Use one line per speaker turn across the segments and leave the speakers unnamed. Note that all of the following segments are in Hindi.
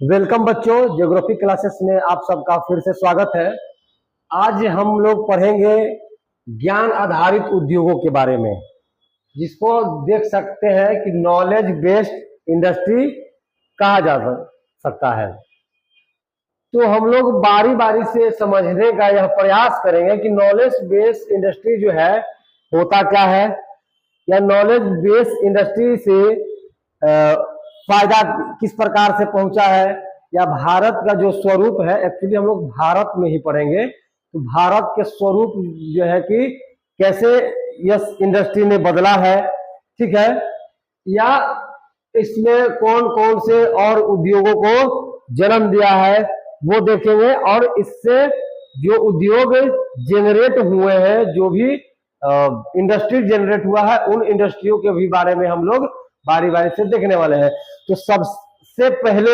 वेलकम बच्चों, ज्योग्राफी क्लासेस में आप सबका फिर से स्वागत है। आज हम लोग पढ़ेंगे ज्ञान आधारित उद्योगों के बारे में, जिसको देख सकते हैं कि नॉलेज बेस्ड इंडस्ट्री कहा जा सकता है। तो हम लोग बारी बारी से समझने का यह प्रयास करेंगे कि नॉलेज बेस्ड इंडस्ट्री जो है होता क्या है, या नॉलेज बेस्ड इंडस्ट्री से फायदा किस प्रकार से पहुंचा है, या भारत का जो स्वरूप है। एक्चुअली हम लोग भारत में ही पढ़ेंगे, तो भारत के स्वरूप जो है कि कैसे यस इंडस्ट्री ने बदला है, ठीक है, या इसमें कौन कौन से और उद्योगों को जन्म दिया है वो देखेंगे, और इससे जो उद्योग जेनरेट हुए हैं, जो भी इंडस्ट्री जनरेट हुआ है, उन इंडस्ट्रियों के भी बारे में हम लोग बारी बारी से देखने वाले हैं। तो सबसे पहले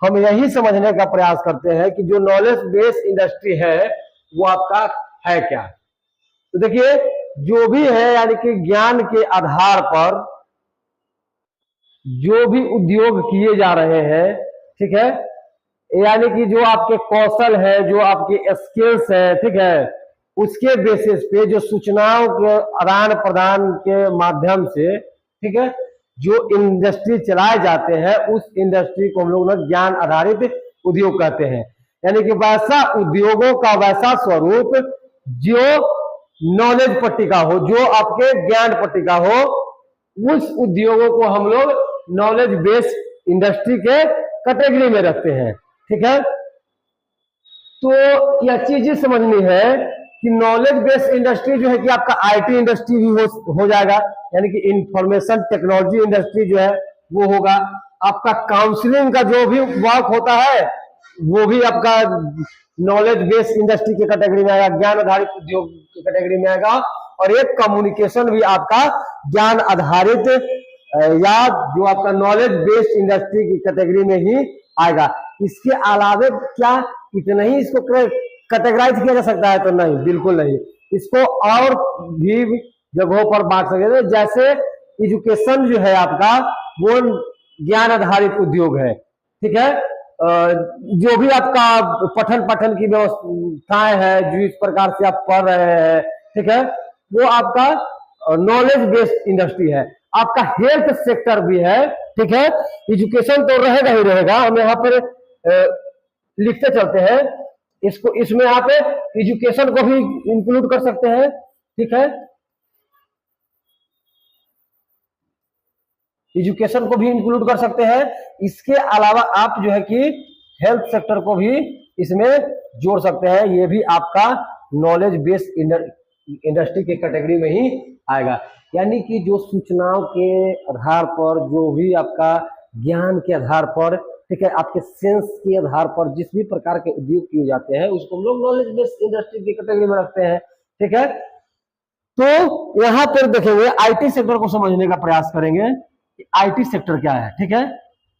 हम यही समझने का प्रयास करते हैं कि जो नॉलेज बेस्ड इंडस्ट्री है वो आपका है क्या। तो देखिए, जो भी है यानी कि ज्ञान के आधार पर जो भी उद्योग किए जा रहे हैं, ठीक है, यानी कि जो आपके कौशल है, जो आपके स्किल्स है, ठीक है, उसके बेसिस पे जो सूचनाओं के आदान प्रदान के माध्यम से, ठीक है, जो इंडस्ट्री चलाए जाते हैं, उस इंडस्ट्री को हम लोग ज्ञान आधारित उद्योग कहते हैं। यानी कि वैसा उद्योगों का वैसा स्वरूप जो नॉलेज पट्टिका हो, जो आपके ज्ञान पट्टिका हो, उस उद्योगों को हम लोग नॉलेज बेस्ड इंडस्ट्री के कैटेगरी में रखते हैं, ठीक है। तो यह चीज समझनी है कि नॉलेज बेस्ड इंडस्ट्री जो है कि आपका आईटी इंडस्ट्री भी हो जाएगा, यानी कि इंफॉर्मेशन टेक्नोलॉजी इंडस्ट्री जो है वो होगा। आपका काउंसलिंग का जो भी वर्क होता है वो भी आपका नॉलेज बेस्ड इंडस्ट्री के कैटेगरी में आएगा, ज्ञान आधारित उद्योग की कैटेगरी में आएगा। और एक कम्युनिकेशन भी आपका ज्ञान आधारित या जो आपका नॉलेज बेस्ड इंडस्ट्री की कैटेगरी में ही आएगा। इसके अलावे क्या इतना ही इसको कैटेगराइज किया जा सकता है? तो नहीं, बिल्कुल नहीं। इसको और भी जगहों पर बांट सकते हैं। जैसे एजुकेशन जो है आपका, वो ज्ञान आधारित उद्योग है, ठीक है। जो भी आपका पठन पाठन की व्यवस्थाएं है, जो इस प्रकार से आप पढ़ रहे हैं, ठीक है, वो आपका नॉलेज बेस्ड इंडस्ट्री है। आपका हेल्थ सेक्टर भी है, ठीक है। एजुकेशन तो रहेगा ही रहेगा, हम यहाँ पर लिखते चलते हैं इसको, इसमें आप एजुकेशन को भी इंक्लूड कर सकते हैं, ठीक है। एजुकेशन को भी इंक्लूड कर सकते हैं। इसके अलावा आप जो है कि हेल्थ सेक्टर को भी इसमें जोड़ सकते हैं। ये भी आपका नॉलेज बेस्ड इंडस्ट्री के कैटेगरी में ही आएगा। यानी कि जो सूचनाओं के आधार पर, जो भी आपका ज्ञान के आधार पर, ठीक है, आपके सेंस के आधार पर जिस भी प्रकार के उद्योग किए जाते हैं, उसको हम लोग नॉलेज बेस्ड इंडस्ट्री की कैटेगरी में रखते हैं, ठीक है। तो यहाँ पर देखेंगे, आईटी सेक्टर को समझने का प्रयास करेंगे कि आईटी सेक्टर क्या है, ठीक है।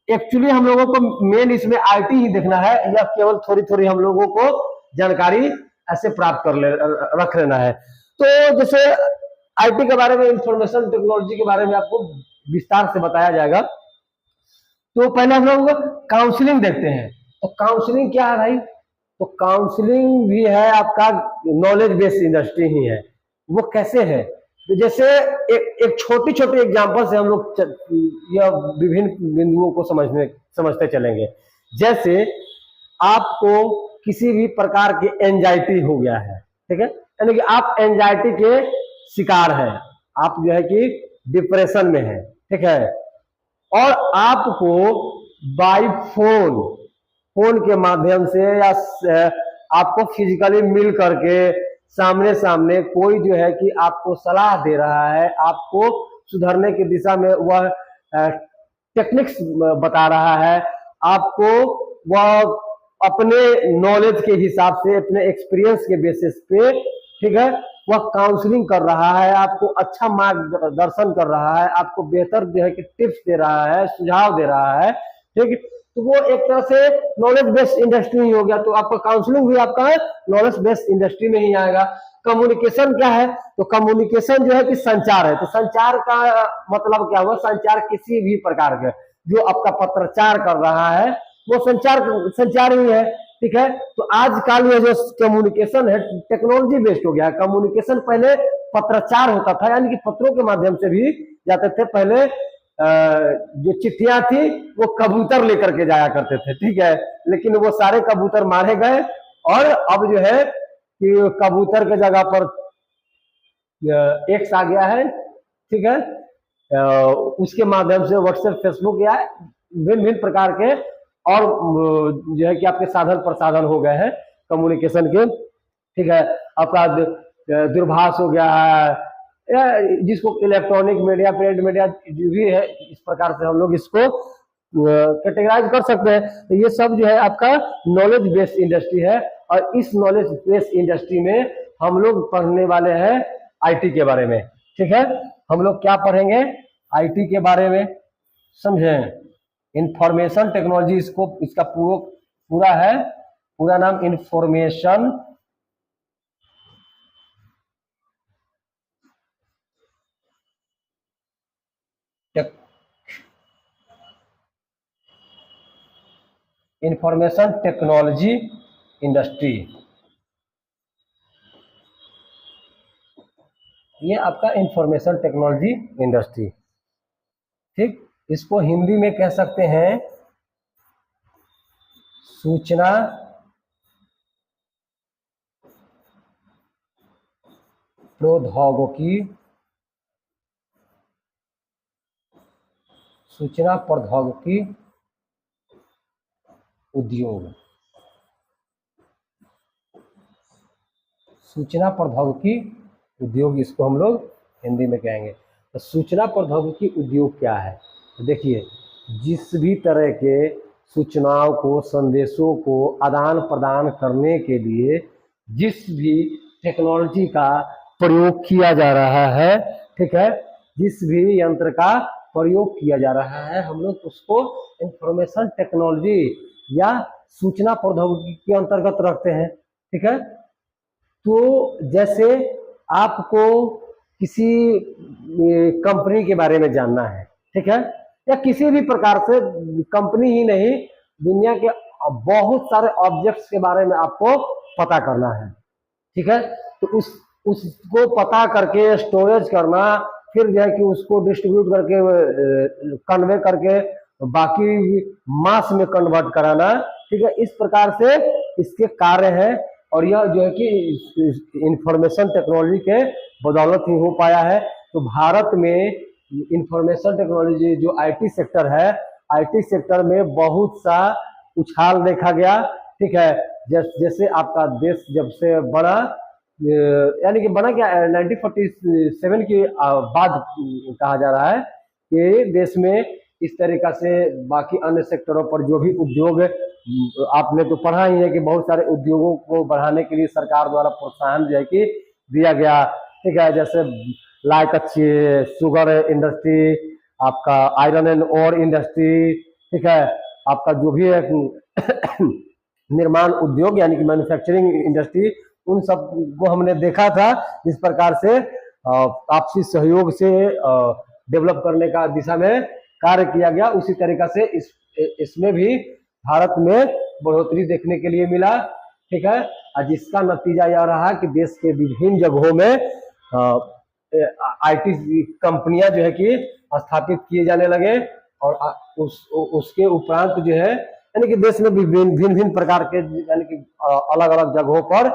एक्चुअली हम लोगों को मेन इसमें आईटी ही देखना है, या केवल थोड़ी थोड़ी हम लोगों को जानकारी ऐसे प्राप्त रख लेना है। तो जैसे आईटी के बारे में, इंफॉर्मेशन टेक्नोलॉजी के बारे में आपको विस्तार से बताया जाएगा। तो पहले हम लोग काउंसलिंग देखते हैं। तो काउंसलिंग क्या है भाई? तो काउंसलिंग भी है आपका नॉलेज बेस्ड इंडस्ट्री ही है। वो कैसे है? तो जैसे एक छोटी छोटी एग्जांपल से हम लोग यह विभिन्न बिंदुओं को समझते चलेंगे। जैसे आपको किसी भी प्रकार की एंजाइटी हो गया है, ठीक है, यानी कि आप एंजाइटी के शिकार हैं, आप जो है कि डिप्रेशन में है, ठीक है, और आपको बाय फोन के माध्यम से या आपको फिजिकली मिल करके सामने सामने कोई जो है कि आपको सलाह दे रहा है, आपको सुधरने की दिशा में वह टेक्निक्स बता रहा है, आपको वह अपने नॉलेज के हिसाब से, अपने एक्सपीरियंस के बेसिस पे, ठीक है, वह काउंसलिंग कर रहा है, आपको अच्छा मार्गदर्शन कर रहा है, आपको बेहतर जो है कि टिप्स दे रहा है, सुझाव दे रहा है, ठीक। तो वो एक तरह से नॉलेज बेस्ड इंडस्ट्री ही हो गया। तो आपका काउंसलिंग भी आपका नॉलेज बेस्ड इंडस्ट्री में ही आएगा। कम्युनिकेशन क्या है? तो कम्युनिकेशन जो है कि संचार है। तो संचार का मतलब क्या हुआ? संचार किसी भी प्रकार के, जो आपका पत्रचार कर रहा है वो संचार ही है। ठीक है, तो आजकल ये जो कम्युनिकेशन है टेक्नोलॉजी बेस्ड हो गया। कम्युनिकेशन पहले पत्राचार होता था, यानी कि पत्रों के माध्यम से भी जाते थे। पहले जो चिट्ठियां थी वो कबूतर लेकर के जाया करते थे। ठीक है, लेकिन वो सारे कबूतर मारे गए और अब जो है कि कबूतर के जगह पर एक्स आ गया है। ठीक है, उसके माध्यम से व्हाट्सएप, फेसबुक या भिन्न भिन्न प्रकार के और जो है कि आपके साधन प्रसाधन हो गए हैं कम्युनिकेशन के। ठीक है, आपका दूरभाष हो गया है, या जिसको इलेक्ट्रॉनिक मीडिया, प्रिंट मीडिया जो भी है, इस प्रकार से हम लोग इसको कैटेगराइज कर सकते हैं। तो ये सब जो है आपका नॉलेज बेस्ड इंडस्ट्री है। और इस नॉलेज बेस्ड इंडस्ट्री में हम लोग पढ़ने वाले हैं आईटी के बारे में। ठीक है, हम लोग क्या पढ़ेंगे? आईटी के बारे में, समझें? इंफॉर्मेशन टेक्नोलॉजी, इसको इसका पूरा है, पूरा नाम इंफॉर्मेशन टेक्नोलॉजी इंडस्ट्री। ये आपका इंफॉर्मेशन टेक्नोलॉजी इंडस्ट्री। ठीक, इसको हिंदी में कह सकते हैं सूचना प्रौद्योगिकी, सूचना प्रौद्योगिकी उद्योग, सूचना प्रौद्योगिकी उद्योग, इसको हम लोग हिंदी में कहेंगे। तो सूचना प्रौद्योगिकी उद्योग क्या है? तो देखिए, जिस भी तरह के सूचनाओं को, संदेशों को आदान प्रदान करने के लिए जिस भी टेक्नोलॉजी का प्रयोग किया जा रहा है, ठीक है, जिस भी यंत्र का प्रयोग किया जा रहा है, हम लोग उसको इंफॉर्मेशन टेक्नोलॉजी या सूचना प्रौद्योगिकी के अंतर्गत रखते हैं। ठीक है, तो जैसे आपको किसी कंपनी के बारे में जानना है, ठीक है, या किसी भी प्रकार से, कंपनी ही नहीं, दुनिया के बहुत सारे ऑब्जेक्ट्स के बारे में आपको पता करना है। ठीक है, तो उसको पता करके स्टोरेज करना, फिर जो है कि उसको डिस्ट्रीब्यूट करके, कन्वे करके बाकी मास में कन्वर्ट कराना। ठीक है, इस प्रकार से इसके कार्य हैं। और यह जो है कि इंफॉर्मेशन टेक्नोलॉजी के बदौलत ही हो पाया है। तो भारत में इंफॉर्मेशन टेक्नोलॉजी जो आईटी सेक्टर है, आईटी सेक्टर में बहुत सा उछाल देखा गया। ठीक है, जैसे आपका देश जब से बना, यानी कि बना क्या, 1947 के बाद कहा जा रहा है कि देश में इस तरीका से बाकी अन्य सेक्टरों पर जो भी उद्योग, आपने तो पढ़ा ही है कि बहुत सारे उद्योगों को बढ़ाने के लिए सरकार द्वारा प्रोत्साहन जो है कि दिया गया। ठीक है, जैसे लाइक अच्छी शुगर इंडस्ट्री, आपका आयरन एंड ओर इंडस्ट्री, ठीक है, आपका जो भी है निर्माण उद्योग यानी कि मैन्युफैक्चरिंग इंडस्ट्री, उन सब को हमने देखा था। इस प्रकार से आपसी सहयोग से डेवलप करने का दिशा में कार्य किया गया। उसी तरीका से इसमें भी भारत में बढ़ोतरी देखने के लिए मिला। ठीक है, और जिसका नतीजा यह रहा कि देश के विभिन्न जगहों में आईटी कंपनियां जो है कि स्थापित किए जाने लगे। और उसके उपरांत जो है, यानी कि देश में भिन्न प्रकार के, यानी कि अलग अलग जगहों पर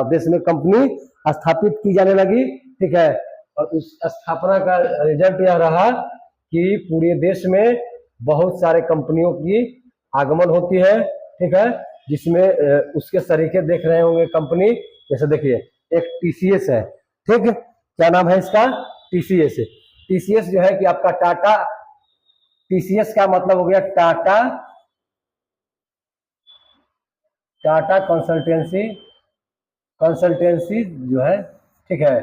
देश में कंपनी स्थापित की जाने लगी। ठीक है, और उस स्थापना का रिजल्ट यह रहा कि पूरे देश में बहुत सारे कंपनियों की आगमन होती है। ठीक है, जिसमें उसके सरीखे देख रहे होंगे कंपनी, जैसे देखिए एक टीसीएस है। ठीक, क्या नाम है इसका? टीसीएस। टीसीएस जो है कि आपका टाटा, टीसीएस का मतलब हो गया टाटा कंसल्टेंसी जो है। ठीक है,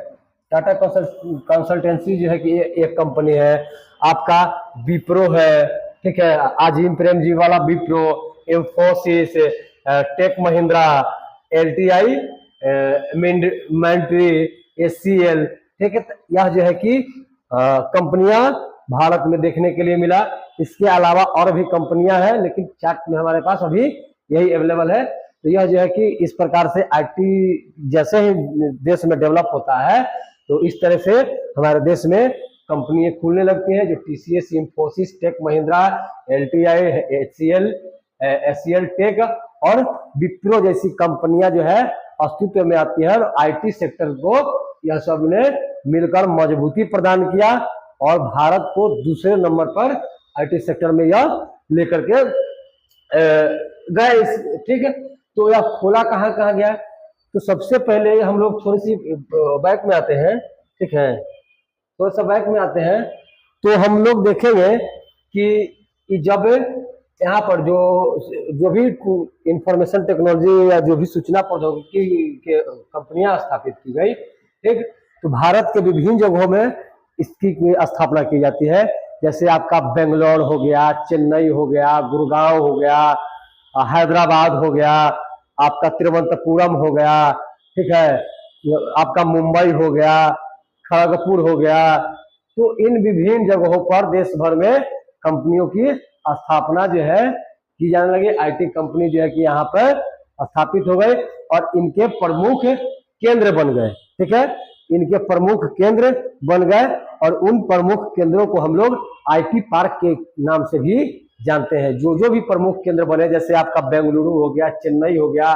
टाटा कंसल्टेंसी जो है कि एक कंपनी है। आपका विप्रो है। ठीक है, अजीम प्रेम जी वाला Wipro, Infosys, take Mahindra, LTI, Mindtree, HCL. ठीक है, यह जो है कि कंपनियां भारत में देखने के लिए मिला। इसके अलावा और भी कंपनियां हैं, लेकिन चार्ट में हमारे पास अभी यही अवेलेबल है। तो यह जो है कि इस प्रकार से आईटी जैसे ही देश में डेवलप होता है तो इस तरह से हमारे देश में कंपनियां खुलने लगती हैं, जो TCS, Infosys, take Mahindra, LTI, HCL, SCL Tech और विप्रो जैसी कंपनियां जो है अस्तित्व में आती है। और आईटी सेक्टर को यह सब ने मिलकर मजबूती प्रदान किया और भारत को दूसरे नंबर पर आईटी सेक्टर में यह लेकर के गए। ठीक है, तो यह खोला कहाँ कहाँ गया? तो सबसे पहले हम लोग थोड़ी सी बैक में आते हैं। ठीक है, थोड़ा सा बैक में आते हैं तो हम लोग देखेंगे कि जब यहाँ पर जो भी इंफॉर्मेशन टेक्नोलॉजी या जो भी सूचना प्रौद्योगिकी के कंपनियां स्थापित की गई, ठीक, तो भारत के विभिन्न जगहों में इसकी स्थापना की जाती है। जैसे आपका बेंगलोर हो गया, चेन्नई हो गया, गुड़गांव हो गया, हैदराबाद हो गया, आपका तिरुवनंतपुरम हो गया, ठीक है, आपका मुंबई हो गया, खड़गपुर हो गया। तो इन विभिन्न जगहों पर देश भर में कंपनियों की स्थापना जो है की जाने लगी। आईटी कंपनी जो है कि यहाँ पर स्थापित हो गए और इनके प्रमुख केंद्र बन गए। ठीक है, इनके प्रमुख केंद्र बन गए और उन प्रमुख केंद्रों को हम लोग आईटी पार्क के नाम से भी जानते हैं। जो भी प्रमुख केंद्र बने, जैसे आपका बेंगलुरु हो गया, चेन्नई हो गया,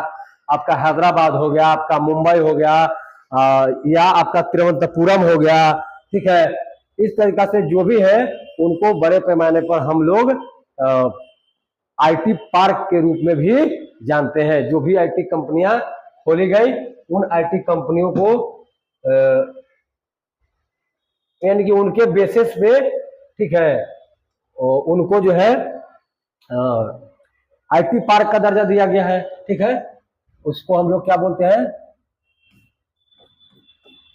आपका हैदराबाद हो गया, आपका मुंबई हो गया, या आपका तिरुवनंतपुरम हो गया। ठीक है, इस तरीका से जो भी है उनको बड़े पैमाने पर हम लोग आईटी पार्क के रूप में भी जानते हैं। जो भी आईटी कंपनियां खोली गई उन आईटी कंपनियों को यानी कि उनके बेसिस पे, ठीक है, उनको जो है आईटी पार्क का दर्जा दिया गया है। ठीक है, उसको हम लोग क्या बोलते हैं?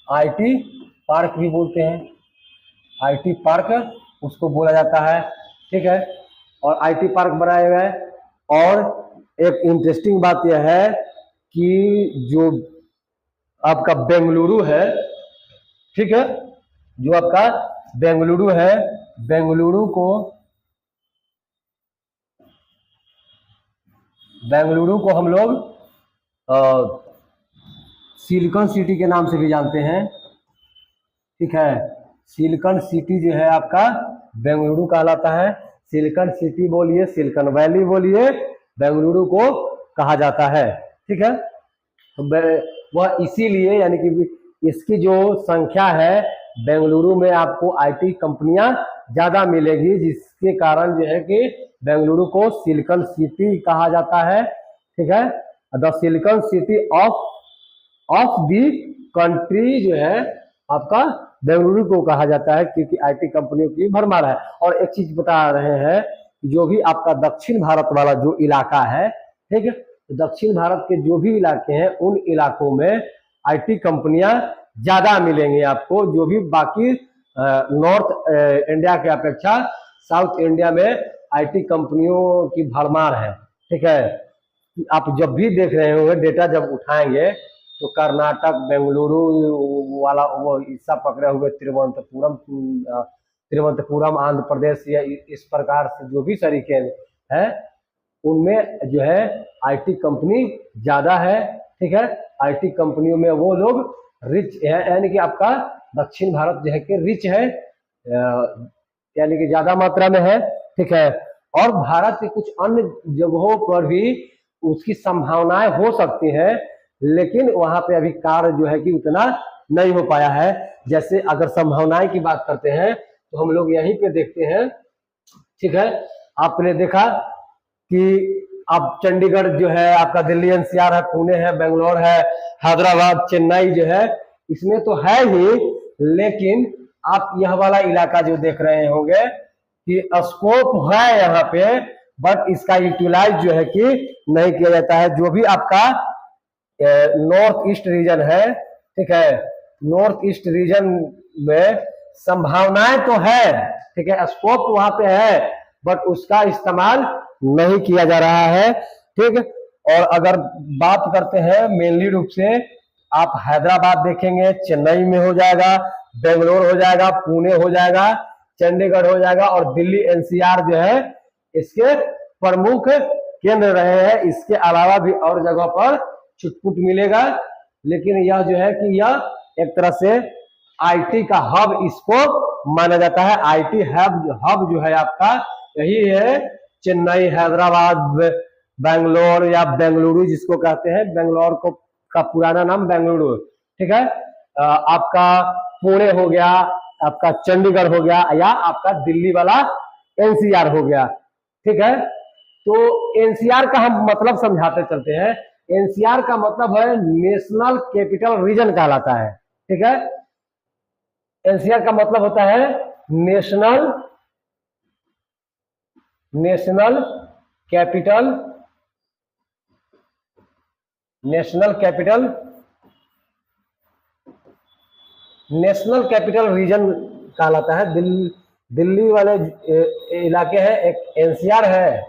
आईटी पार्क भी बोलते हैं। आईटी पार्क उसको बोला जाता है। ठीक है, और आईटी पार्क बनाए गए। और एक इंटरेस्टिंग बात यह है कि जो आपका बेंगलुरु है, ठीक है, जो आपका बेंगलुरु है, बेंगलुरु को हम लोग सिलिकॉन सिटी के नाम से भी जानते हैं। ठीक है, सिलिकॉन सिटी जो है आपका बेंगलुरु कहलाता है। सिलिकॉन सिटी बोलिए, सिलिकॉन वैली बोलिए, बेंगलुरु को कहा जाता है। ठीक है, तो वह इसीलिए यानी कि इसकी जो संख्या है, बेंगलुरु में आपको आईटी कंपनियां ज्यादा मिलेगी, जिसके कारण जो है कि बेंगलुरु को सिलिकॉन सिटी कहा जाता है। ठीक है, the silicon city of the country जो है आपका बेंगलुरु को कहा जाता है, क्योंकि आईटी कंपनियों की भरमार है। और एक चीज बता रहे हैं, जो भी आपका दक्षिण भारत वाला जो इलाका है, ठीक है, तो दक्षिण भारत के जो भी इलाके हैं उन इलाकों में आईटी कंपनियां ज्यादा मिलेंगी आपको। जो भी बाकी नॉर्थ इंडिया के अपेक्षा साउथ इंडिया में आईटी कंपनियों की भरमार है। ठीक है, आप जब भी देख रहे होंगे डेटा जब उठाएंगे तो कर्नाटक, बेंगलुरु वाला वो हिस्सा पकड़े हुए, तिरुवनंतपुरम आंध्र प्रदेश, या इस प्रकार से जो भी तरीके हैं उनमें जो है आईटी कंपनी ज्यादा है। ठीक है, आईटी कंपनियों में वो लोग रिच है, यानी कि आपका दक्षिण भारत जो है कि रिच है, यानी कि ज्यादा मात्रा में है। ठीक है, और भारत के कुछ अन्य जगहों पर भी उसकी संभावनाएं हो सकती हैं, लेकिन वहां पे अभी कार्य जो है कि उतना नहीं हो पाया है। जैसे अगर संभावनाएं की बात करते हैं तो हम लोग यहीं पे देखते हैं। ठीक है, आपने देखा कि अब चंडीगढ़ जो है आपका, दिल्ली एनसीआर है, पुणे है, बेंगलोर है, हैदराबाद, चेन्नई जो है, इसमें तो है ही, लेकिन आप यह वाला इलाका जो देख रहे होंगे कि स्कोप है यहाँ पे, बट इसका यूटिलाइज जो है कि नहीं किया जाता है। जो भी आपका नॉर्थ ईस्ट रीजन है, ठीक है, नॉर्थ ईस्ट रीजन में संभावनाएं तो है, ठीक है, स्कोप वहां पे है, बट उसका इस्तेमाल नहीं किया जा रहा है। ठीक, और अगर बात करते हैं मेनली रूप से, आप हैदराबाद देखेंगे, चेन्नई में हो जाएगा, बेंगलोर हो जाएगा, पुणे हो जाएगा, चंडीगढ़ हो जाएगा, और दिल्ली एनसीआर जो है इसके प्रमुख केंद्र रहे हैं। इसके अलावा भी और जगह पर छुटपुट मिलेगा, लेकिन यह जो है कि यह एक तरह से आईटी का हब इसको माना जाता है। आईटी हब जो है आपका यही है, चेन्नई, हैदराबाद, बेंगलोर या बेंगलुरु जिसको कहते हैं, बेंगलोर को का पुराना नाम बेंगलुरु, ठीक है। आपका पुणे हो गया, आपका चंडीगढ़ हो गया, या आपका दिल्ली वाला एनसीआर हो गया, ठीक है। तो एनसीआर का हम मतलब समझाते चलते हैं। एनसीआर का मतलब है नेशनल कैपिटल रीजन कहलाता है, ठीक है। एनसीआर का मतलब होता है नेशनल कैपिटल रीजन कहलाता है। दिल्ली वाले इलाके हैं, एक एनसीआर है,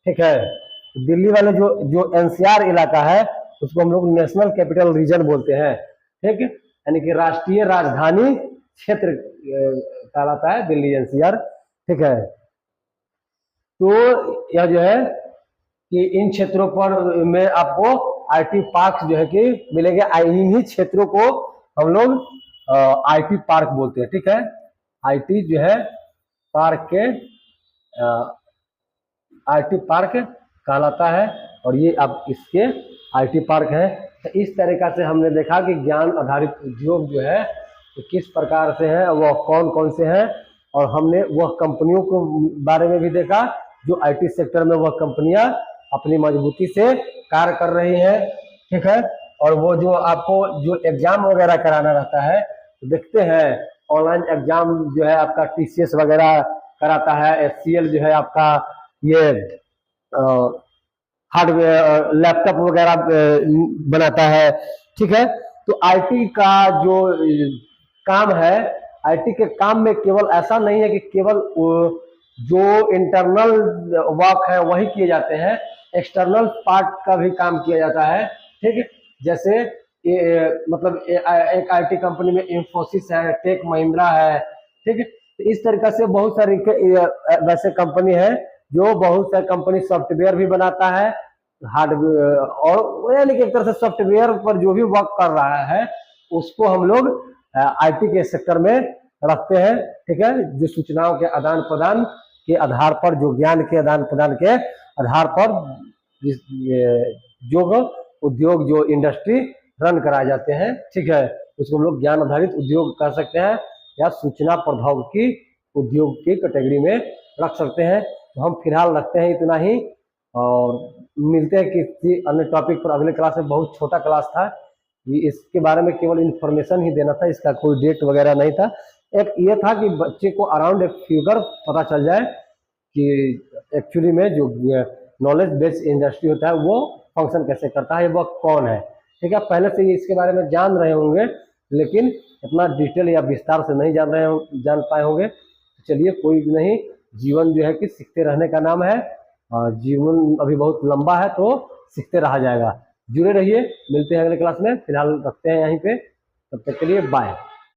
ठीक है। दिल्ली वाले जो एनसीआर इलाका है उसको हम लोग नेशनल कैपिटल रीजन बोलते हैं, ठीक है। यानी कि राष्ट्रीय राजधानी क्षेत्र कहलाता है दिल्ली एनसीआर, ठीक है। तो यह जो है कि इन क्षेत्रों पर में आपको आईटी पार्क जो है कि मिलेंगे। इन्हीं क्षेत्रों को हम लोग आईटी पार्क बोलते हैं, ठीक है। आईटी जो है पार्क के आईटी पार्क कहलाता है, और ये अब इसके आईटी पार्क है। तो इस तरीका से हमने देखा कि ज्ञान आधारित उद्योग जो है तो किस प्रकार से है, वह कौन कौन से हैं, और हमने वह कंपनियों के बारे में भी देखा जो आईटी सेक्टर में वह कंपनियां अपनी मजबूती से कार्य कर रही हैं, ठीक है। और वो जो आपको जो एग्जाम वगैरह कराना रहता है, तो देखते हैं ऑनलाइन एग्जाम जो है आपका टीसीएस वगैरह कराता है, एचसीएल जो है आपका ये हार्डवेयर लैपटॉप वगैरह बनाता है, ठीक है। तो आईटी का जो काम है, आईटी के काम में केवल ऐसा नहीं है कि केवल जो इंटरनल वर्क है वही किए जाते हैं, एक्सटर्नल पार्ट का भी काम किया जाता है, ठीक है। जैसे मतलब एक आईटी कंपनी में इंफोसिस है, टेक महिंद्रा है, ठीक है। तो इस तरीके से बहुत सारी वैसे कंपनी है जो बहुत सारी कंपनी सॉफ्टवेयर भी बनाता है, हार्डवेयर, और यानी कि एक तरह से सॉफ्टवेयर पर जो भी वर्क कर रहा है उसको हम लोग आईटी के सेक्टर में रखते हैं, ठीक है। जो सूचनाओं के आदान प्रदान के आधार पर, जो ज्ञान के आदान प्रदान के आधार पर जो उद्योग, जो इंडस्ट्री रन कराए जाते हैं, ठीक है, उसको हम लोग ज्ञान आधारित उद्योग कह सकते हैं, या सूचना प्रौद्योगिकी उद्योग की कैटेगरी में रख सकते हैं। तो हम फिलहाल रखते हैं इतना ही, और मिलते हैं किसी अन्य टॉपिक पर अगले क्लास में। बहुत छोटा क्लास था, इसके बारे में केवल इन्फॉर्मेशन ही देना था, इसका कोई डेट वगैरह नहीं था। एक ये था कि बच्चे को अराउंड एक फिगर पता चल जाए कि एक्चुअली में जो नॉलेज बेस्ड इंडस्ट्री होता है वो फंक्शन कैसे करता है, वो कौन है, ठीक है। पहले से ही इसके बारे में जान रहे होंगे, लेकिन इतना डिटेल या विस्तार से नहीं जान पाए होंगे। चलिए कोई नहीं, जीवन जो है कि सीखते रहने का नाम है, जीवन अभी बहुत लंबा है तो सीखते रहा जाएगा। जुड़े रहिए, मिलते हैं अगले क्लास में। फिलहाल रखते हैं यहीं पे, तब तक के लिए बाय।